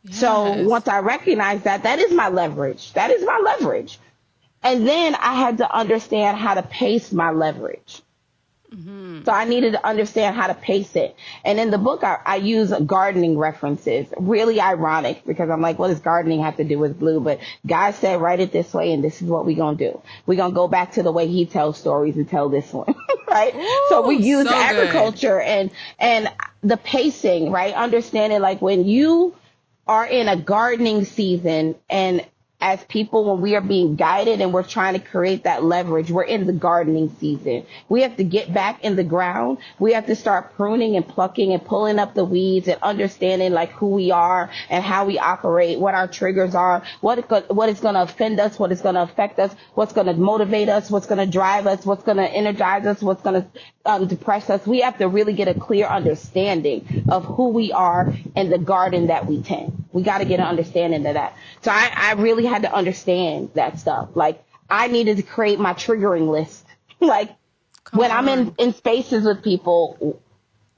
Yes. So once I recognize that is my leverage. That is my leverage. And then I had to understand how to pace my leverage. So I needed to understand how to pace it. And in the book, I use gardening references. Really ironic because I'm like, what does gardening have to do with blue? But God said, write it this way, and this is what we're going to do. We're going to go back to the way he tells stories and tell this one, right? Ooh, so we use so agriculture and the pacing, right? Understanding like when you are in a gardening season and as people, when we are being guided and we're trying to create that leverage, we're in the gardening season. We have to get back in the ground. We have to start pruning and plucking and pulling up the weeds and understanding like who we are and how we operate, what our triggers are, what is going to offend us, what is going to affect us, what's going to motivate us, what's going to drive us, what's going to energize us, what's going to depress us. We have to really get a clear understanding of who we are and the garden that we tend. We got to get an understanding of that. So I really had to understand that stuff. Like I needed to create my triggering list. Like when I'm in spaces with people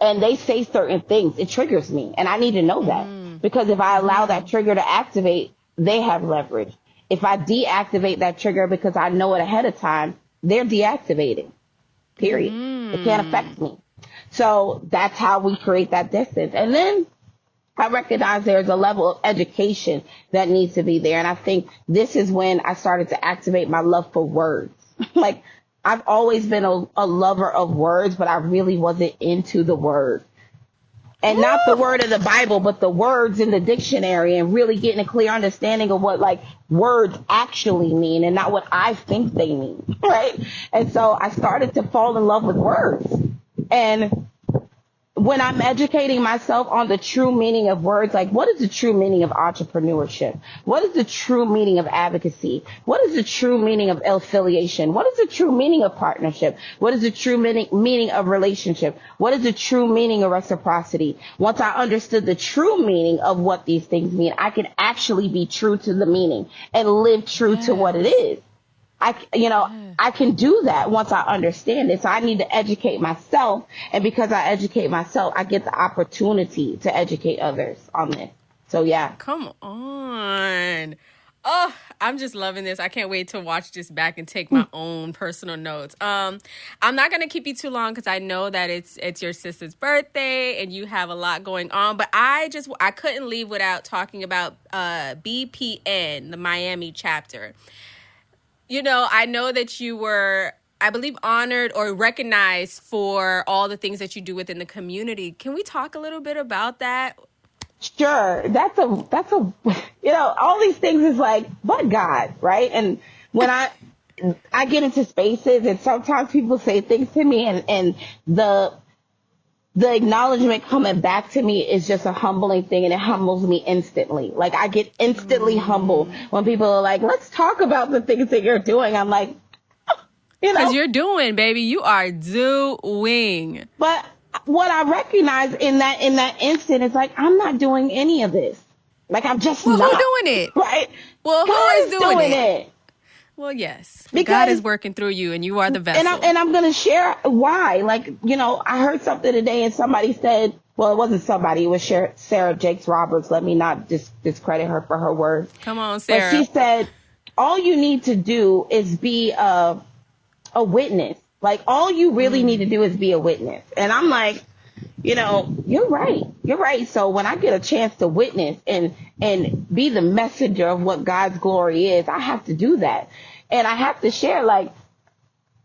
and they say certain things, it triggers me. And I need to know that because if I allow that trigger to activate, they have leverage. If I deactivate that trigger because I know it ahead of time, they're deactivated. Period. It can't affect me. So that's how we create that distance. And then I recognize there's a level of education that needs to be there. And I think this is when I started to activate my love for words. Like I've always been a lover of words, but I really wasn't into the word. And not the word of the Bible, but the words in the dictionary and really getting a clear understanding of what like words actually mean and not what I think they mean. Right. And so I started to fall in love with words. And when I'm educating myself on the true meaning of words, like what is the true meaning of entrepreneurship? What is the true meaning of advocacy? What is the true meaning of affiliation? What is the true meaning of partnership? What is the true meaning of relationship? What is the true meaning of reciprocity? Once I understood the true meaning of what these things mean, I can actually be true to the meaning and live true to what it is. I can do that once I understand it. So I need to educate myself. And because I educate myself, I get the opportunity to educate others on this. So, yeah. Come on. Oh, I'm just loving this. I can't wait to watch this back and take my own personal notes. I'm not going to keep you too long because I know that it's your sister's birthday and you have a lot going on. But I couldn't leave without talking about BPN, the Miami chapter. You know, I know that you were, I believe, honored or recognized for all the things that you do within the community. Can we talk a little bit about that? Sure. That's a, all these things is like, but God, right? And when I get into spaces and sometimes people say things to me and the acknowledgement coming back to me is just a humbling thing, and it humbles me instantly. Like I get instantly humbled when people are like, let's talk about the things that you're doing. I'm like, because you're doing, baby, you are doing. But what I recognize in that instant is like, I'm not doing any of this. Like I'm just not. Who's doing it? Right. Well, who is doing it? Well, yes, because God is working through you and you are the vessel. And I'm going to share why. Like, I heard something today and somebody said, well, it wasn't somebody, it was Sarah Jakes Roberts. Let me not discredit her for her words. Come on, Sarah. But she said, all you need to do is be a witness. Like all you really need to do is be a witness. And I'm like, you're right. You're right. So when I get a chance to witness and be the messenger of what God's glory is, I have to do that. And I have to share, like,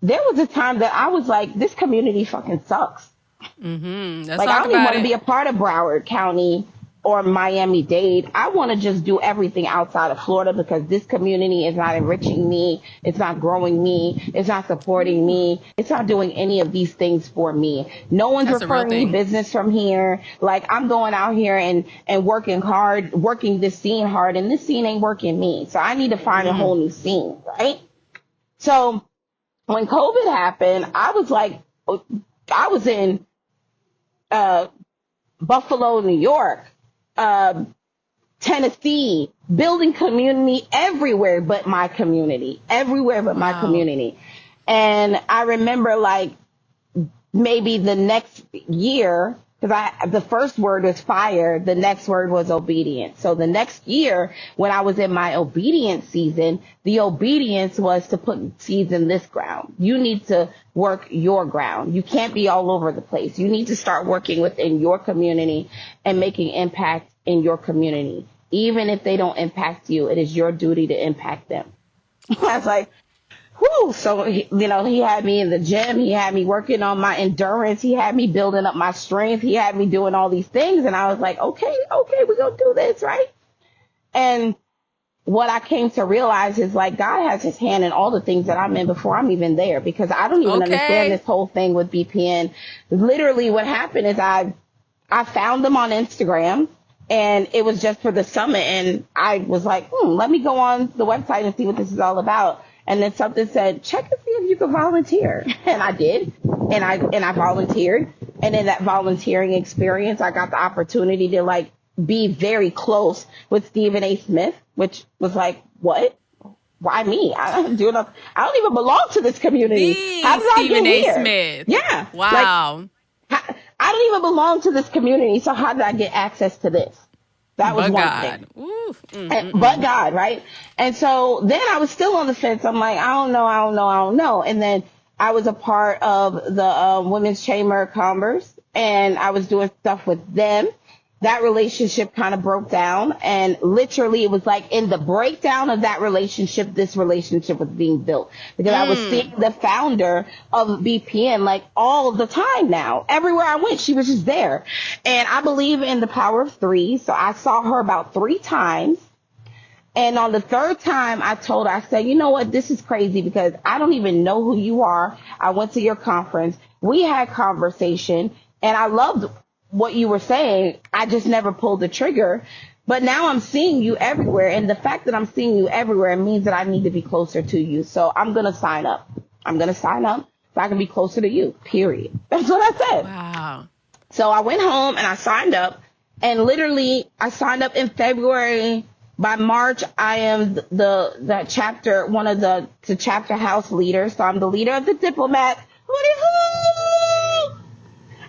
there was a time that I was like, this community fucking sucks. Let's like, I talk don't even about want to be a part of Broward County or Miami-Dade. I want to just do everything outside of Florida because this community is not enriching me. It's not growing me. It's not supporting me. It's not doing any of these things for me. No one's referring me business from here. Like I'm going out here and working hard, working this scene hard, and this scene ain't working me. So I need to find a whole new scene, right? So when COVID happened, I was like, I was in Buffalo, New York, Tennessee, building community everywhere but my community, my community. And I remember like maybe the next year, because the first word was fire, the next word was obedience. So the next year, when I was in my obedience season, the obedience was to put seeds in this ground. You need to work your ground. You can't be all over the place. You need to start working within your community and making impact in your community. Even if they don't impact you, it is your duty to impact them. I was like, whew. So, he had me in the gym. He had me working on my endurance. He had me building up my strength. He had me doing all these things. And I was like, okay, we're going to do this, right? And what I came to realize is like God has his hand in all the things that I'm in before I'm even there, because I don't even understand this whole thing with BPN. Literally what happened is I found them on Instagram. And it was just for the summit. And I was like, let me go on the website and see what this is all about. And then something said, check and see if you can volunteer. And I did. And I volunteered. And in that volunteering experience, I got the opportunity to like be very close with Stephen A. Smith, which was like, what? Why me? I don't even belong to this community. How did Stephen I get A. here? Smith. Yeah. Wow. I don't even belong to this community, so how did I get access to this? That was one thing. But God, right? And so then I was still on the fence. I'm like, I don't know. And then I was a part of the Women's Chamber of Commerce, and I was doing stuff with them. That relationship kind of broke down, and literally it was like in the breakdown of that relationship, this relationship was being built, because I was seeing the founder of BPN like all the time now. Everywhere I went, she was just there. And I believe in the power of three. So I saw her about 3 times. And on the 3rd time, I told her, I said, you know what? This is crazy because I don't even know who you are. I went to your conference. We had conversation, and I loved what you were saying. I just never pulled the trigger. But now I'm seeing you everywhere. And the fact that I'm seeing you everywhere means that I need to be closer to you. So I'm going to sign up. I'm going to sign up so I can be closer to you, period. That's what I said. Wow. So I went home and I signed up. And literally, I signed up in February. By March, I am the chapter, one of the chapter house leaders. So I'm the leader of the diplomats.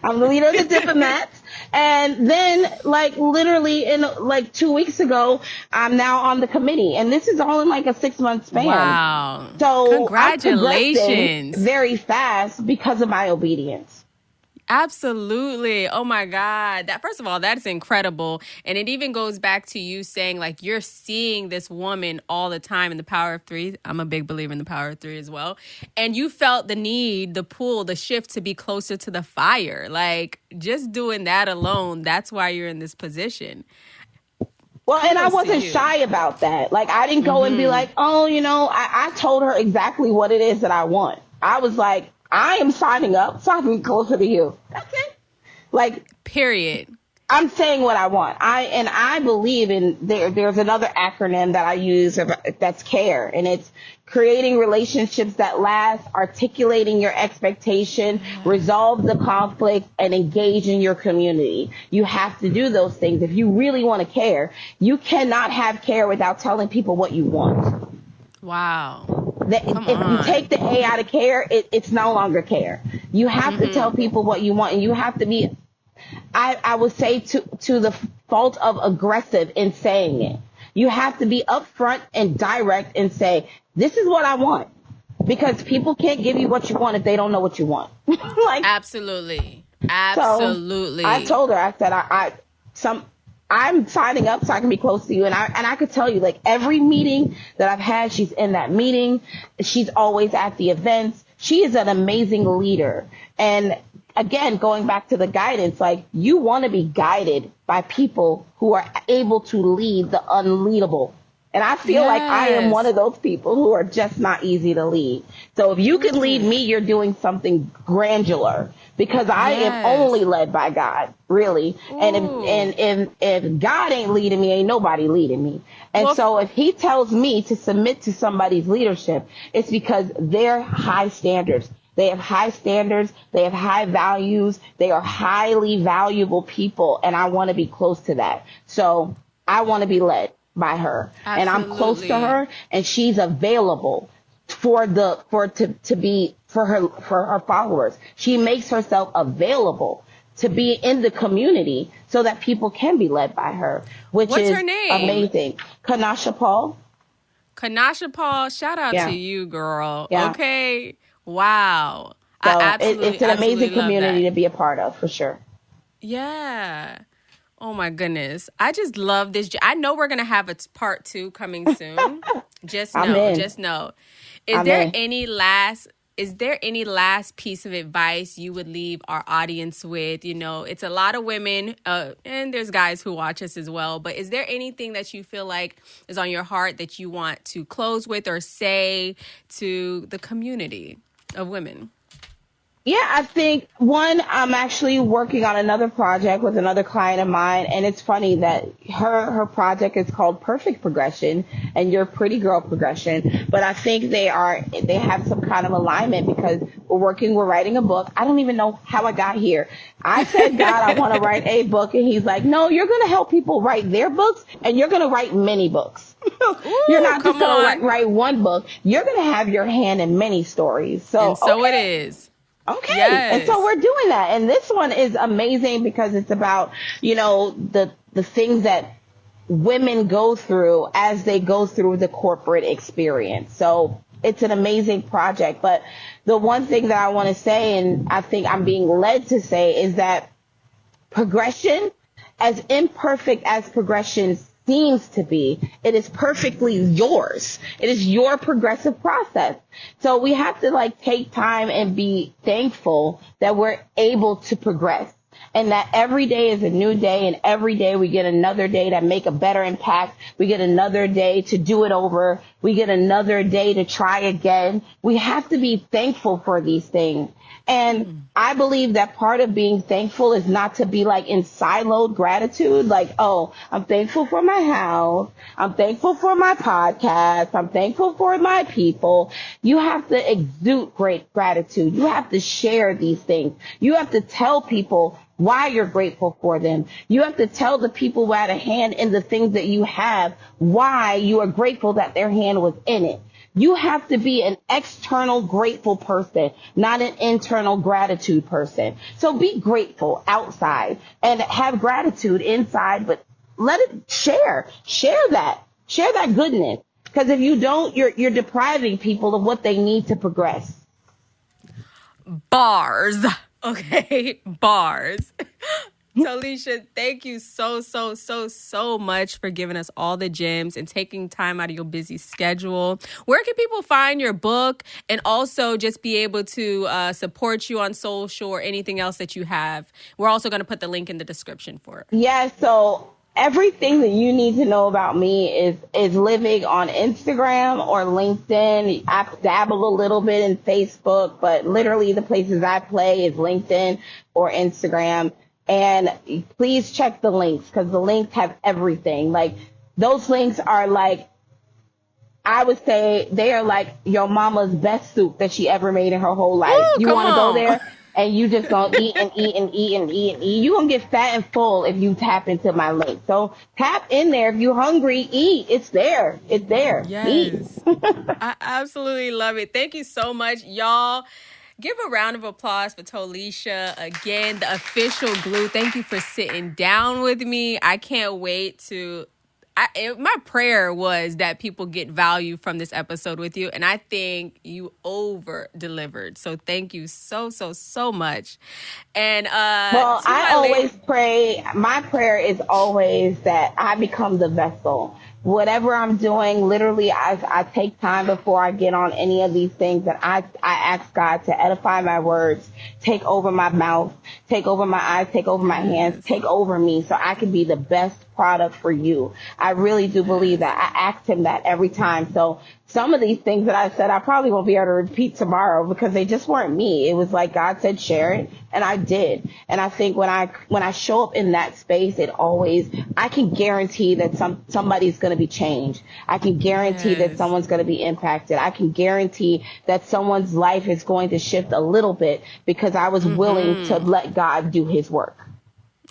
I'm the leader of the diplomats. And then, like, literally in like 2 weeks ago, I'm now on the committee. And this is all in like a 6-month span. Wow. So congratulations. I'm very fast because of my obedience. Absolutely. Oh my God. That, first of all, that's incredible. And it even goes back to you saying like you're seeing this woman all the time in the power of 3. I'm a big believer in the power of 3 as well. And you felt the need, the pull, the shift to be closer to the fire. Like just doing that alone, that's why you're in this position. Well, and I wasn't shy about that. Like, I didn't go and be like, oh, I told her exactly what it is that I want. I was like, I am signing up so I can be closer to you. That's it. Like, period. I'm saying what I want. I believe in there's another acronym that I use that's CARE, and it's creating relationships that last, articulating your expectation, resolve the conflict, and engage in your community. You have to do those things. If you really want to care, you cannot have care without telling people what you want. Wow. If you take the A out of care, it's no longer care. You have to tell people what you want, and you have to be, I would say, to the fault of aggressive in saying it. You have to be upfront and direct and say, this is what I want. Because people can't give you what you want if they don't know what you want. Absolutely. Absolutely. So I told her, I said, I'm signing up so I can be close to you. And I could tell you, like, every meeting that I've had, she's in that meeting. She's always at the events. She is an amazing leader. And again, going back to the guidance, like, you want to be guided by people who are able to lead the unleadable. And I feel like I am one of those people who are just not easy to lead. So if you can lead me, you're doing something granular, because I am only led by God, really. And if God ain't leading me, ain't nobody leading me. And so if he tells me to submit to somebody's leadership, it's because they're high standards. They have high standards. They have high values. They are highly valuable people. And I want to be close to that. So I want to be led by her. Absolutely. And I'm close to her, and she's available for her followers. She makes herself available to be in the community so that people can be led by her, which What's is her name? amazing. Kanasha Paul. Kanasha Paul, shout out to Yeah. you, girl. Yeah. Okay. Wow. I So absolutely, it's an amazing absolutely love community that. to be a part of, for sure. Yeah. Oh my goodness. I just love this. I know we're going to have a part 2 coming soon. Just I'm know, in. just know. Is I'm there in. any last is there any last piece of advice you would leave our audience with? You know, it's a lot of women, and there's guys who watch us as well, but is there anything that you feel like is on your heart that you want to close with or say to the community of women? Yeah, I think one, I'm actually working on another project with another client of mine, and it's funny that her project is called Perfect Progression and your Pretty Girl Progression. But I think they have some kind of alignment because we're writing a book. I don't even know how I got here. I said, God, I want to write a book, and he's like, no, you're going to help people write their books, and you're going to write many books. You're Ooh, not just come going on. to write one book. You're going to have your hand in many stories. So, And so it okay. is. Okay. And so Yes. we're doing that. And this one is amazing because it's about, the things that women go through as they go through the corporate experience. So it's an amazing project. But the one thing that I want to say, and I think I'm being led to say, is that progression, as imperfect as progression seems to be, it is perfectly yours. It is your progressive process. So we have to take time and be thankful that we're able to progress. And that every day is a new day, and every day we get another day to make a better impact. We get another day to do it over. We get another day to try again. We have to be thankful for these things. And I believe that part of being thankful is not to be in siloed gratitude, oh, I'm thankful for my house. I'm thankful for my podcast. I'm thankful for my people. You have to exude great gratitude. You have to share these things. You have to tell people why you're grateful for them. You have to tell the people who had a hand in the things that you have why you are grateful that their hand was in it. You have to be an external grateful person, not an internal gratitude person. So be grateful outside and have gratitude inside, but let it share that goodness. Because if you don't, you're depriving people of what they need to progress. Bars. Okay, bars. Tollisha, thank you so much for giving us all the gems and taking time out of your busy schedule. Where can people find your book and also just be able to support you on social or anything else that you have? We're also going to put the link in the description for it. Yeah, so everything that you need to know about me is living on Instagram or LinkedIn. I dabble a little bit in Facebook, but literally the places I play is LinkedIn or Instagram. And please check the links because the links have everything. Those links are I would say they are like your mama's best soup that she ever made in her whole life. Ooh, You come want to go on. there and you just gonna eat and eat and eat and eat and eat. You gonna get fat and full if you tap into my link. So tap in there. If you're hungry, eat. It's there. It's there. Eat. Yes. I absolutely love it. Thank you so much, y'all. Give a round of applause for Tollisha. Again, the official glue. Thank you for sitting down with me. I can't wait to... my prayer was that people get value from this episode with you, and I think you over-delivered. So thank you so much. And Well, to I my always lady... pray. My prayer is always that I become the vessel. Whatever I'm doing, literally, I take time before I get on any of these things that I ask God to edify my words, take over my mouth, take over my eyes, take over my hands, take over me so I can be the best product for you. I really do believe that. I ask him that every time. So some of these things that I said, I probably won't be able to repeat tomorrow because they just weren't me. It was like God said, share it. And I did. And I think when I show up in that space, I can guarantee that somebody's going to be changed. I can guarantee that someone's going to be impacted. I can guarantee that someone's life is going to shift a little bit because I was willing to let God do his work.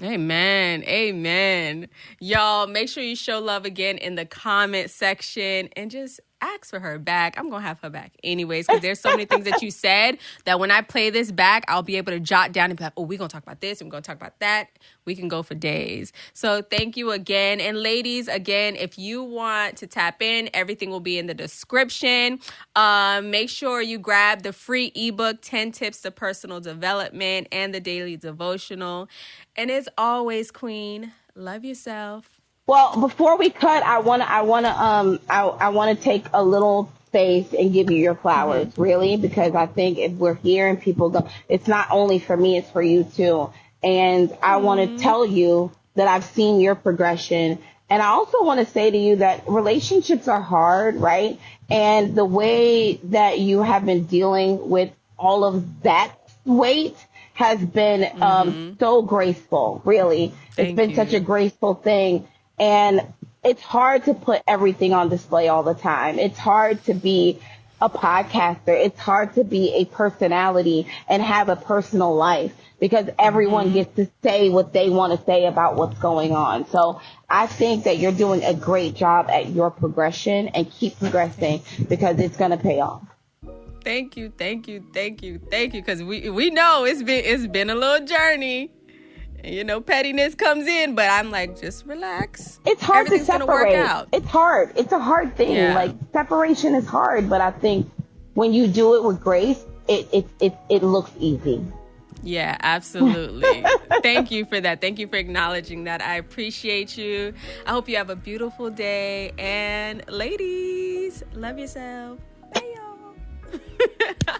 Amen. Y'all, make sure you show love again in the comment section and just ask for her back. I'm going to have her back anyways, because there's so many things that you said that when I play this back, I'll be able to jot down and be like, oh, we're going to talk about this. And we're going to talk about that. We can go for days. So thank you again. And ladies, again, if you want to tap in, everything will be in the description. Make sure you grab the free ebook, 10 Tips to Personal Development, and the daily devotional. And as always, Queen, love yourself. Well, before we cut, I wanna take a little space and give you your flowers, really, because I think if we're here and people go, it's not only for me, it's for you too. And I want to tell you that I've seen your progression. And I also want to say to you that relationships are hard, right? And the way that you have been dealing with all of that weight has been so graceful, really. It's been such a graceful thing. And it's hard to put everything on display all the time. It's hard to be a podcaster. It's hard to be a personality and have a personal life because everyone gets to say what they want to say about what's going on. So I think that you're doing a great job at your progression, and keep progressing because it's going to pay off. Thank you. Because we know it's been a little journey. You know, pettiness comes in, but I'm like, just relax. It's hard to separate. Gonna work out. It's hard. It's a hard thing. Yeah. Like, separation is hard, but I think when you do it with grace, it looks easy. Yeah, absolutely. Thank you for that. Thank you for acknowledging that. I appreciate you. I hope you have a beautiful day. And ladies, love yourself. Bye, y'all.